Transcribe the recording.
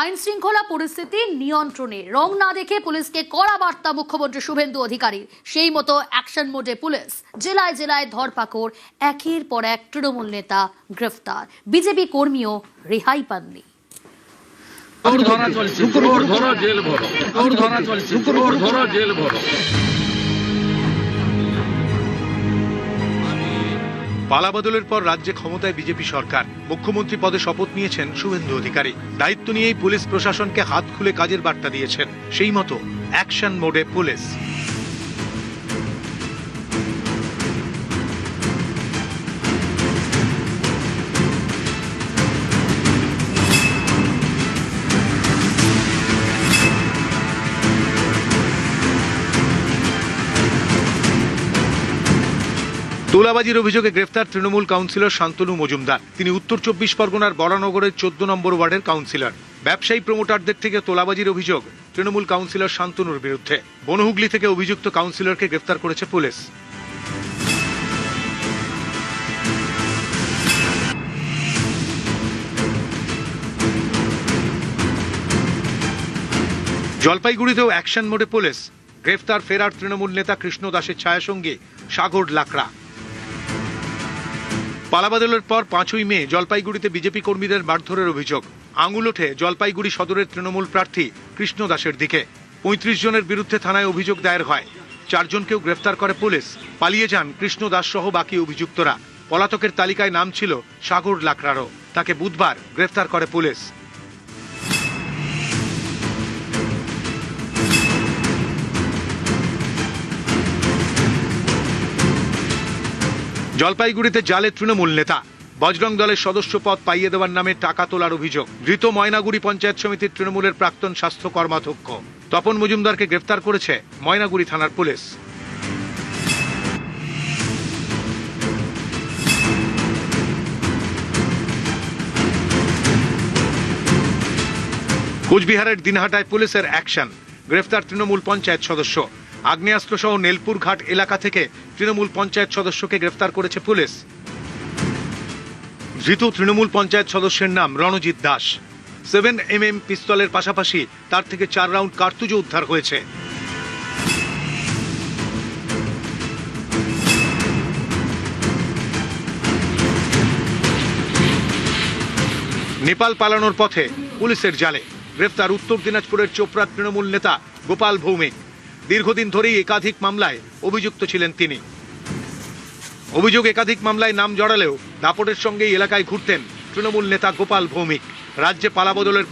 আইন শৃঙ্খলা পরিস্থিতি নিয়ন্ত্রণে রং না দেখে পুলিশকে কড়া বার্তা মুখ্যমন্ত্রী শুভেন্দু অধিকারীর। সেই মতো অ্যাকশন মোডে পুলিশ, জেলায় জেলায় ধরপাকড়, একের পর এক তৃণমূল নেতা গ্রেফতার, বিজেপি কর্মীও রেহাই পাননি। পালাবদলের পর রাজ্যে ক্ষমতায় বিজেপি সরকার। মুখ্যমন্ত্রী পদে শপথ নিয়েছেন শুভেন্দু অধিকারী। দায়িত্ব নিয়েই পুলিশ প্রশাসনকে হাত খুলে কাজের বার্তা দিয়েছেন। সেই মতো অ্যাকশন মোডে পুলিশ। তোলাবাজির অভিযোগে গ্রেফতার তৃণমূল কাউন্সিলর শান্তনু মজুমদার। তিনি উত্তর 24 পরগনার বরানগরের 14 নম্বর ওয়ার্ডের কাউন্সিলর। ব্যবসায়ী প্রমোটারদের থেকে তোলাবাজির অভিযোগ তৃণমূল কাউন্সিলর শান্তনুর বিরুদ্ধে। বনহুগলি থেকে অভিযুক্ত কাউন্সিলরকে গ্রেফতার করেছে পুলিশ। জলপাইগুড়িতেও অ্যাকশন মোডে পুলিশ। গ্রেফতার ফেরার তৃণমূল নেতা কৃষ্ণ দাসের ছায়াসঙ্গী সাগর লাকড়া। পালাবদলের পর 5ই মে জলপাইগুড়িতে বিজেপি কর্মীদের মারধরের অভিযোগ। আঙুল ওঠে জলপাইগুড়ি সদরের তৃণমূল প্রার্থী কৃষ্ণ দাসের দিকে। 35 জনের বিরুদ্ধে থানায় অভিযোগ দায়ের হয়। 4 জনকেও গ্রেফতার করে পুলিশ। পালিয়ে যান কৃষ্ণ দাস সহ বাকি অভিযুক্তরা। পলাতকের তালিকায় নাম ছিল সাগর লাকড়ারও। তাকে বুধবার গ্রেফতার করে পুলিশ। জলপাইগুড়িতে জালে তৃণমূল নেতা, বজরং দলের সদস্য পদ পাইয়ে দেওয়ার নামে টাকা তোলার অভিযোগ। ধৃত ময়নাগুড়ি পঞ্চায়েত সমিতির তৃণমূলের প্রাক্তন স্বাস্থ্য কর্মাধ্যক্ষ তপন মজুমদারকে গ্রেফতার করেছে ময়নাগুড়ি থানার পুলিশ। কোচবিহারের দিনহাটায় পুলিশের অ্যাকশন। গ্রেফতার তৃণমূল পঞ্চায়েত সদস্য। আগ্নেয়াস্ত্র সহ নেলপুর ঘাট এলাকা থেকে তৃণমূল পঞ্চায়েত সদস্যকে গ্রেফতার করেছে পুলিশ। ধৃত তৃণমূল পঞ্চায়েত সদস্যের নাম রণজিৎ দাস। 7mm পিস্তলের পাশাপাশি তার থেকে 4 রাউন্ড কার্তুজও উদ্ধার হয়েছে। নেপাল পালানোর পথে পুলিশের জালে। গ্রেফতার উত্তর দিনাজপুরের চোপড়ার তৃণমূল নেতা গোপাল ভৌমিক। দীর্ঘদিন ধরেই একাধিক মামলায় অভিযুক্ত ছিলেন তিনি। অভিযোগ একাধিক মামলায় নাম জড়ালেও দাপটের সঙ্গেই এলাকায় ঘুরতেন তৃণমূল নেতা গোপাল ভৌমিক। রাজ্যে পালাবদলের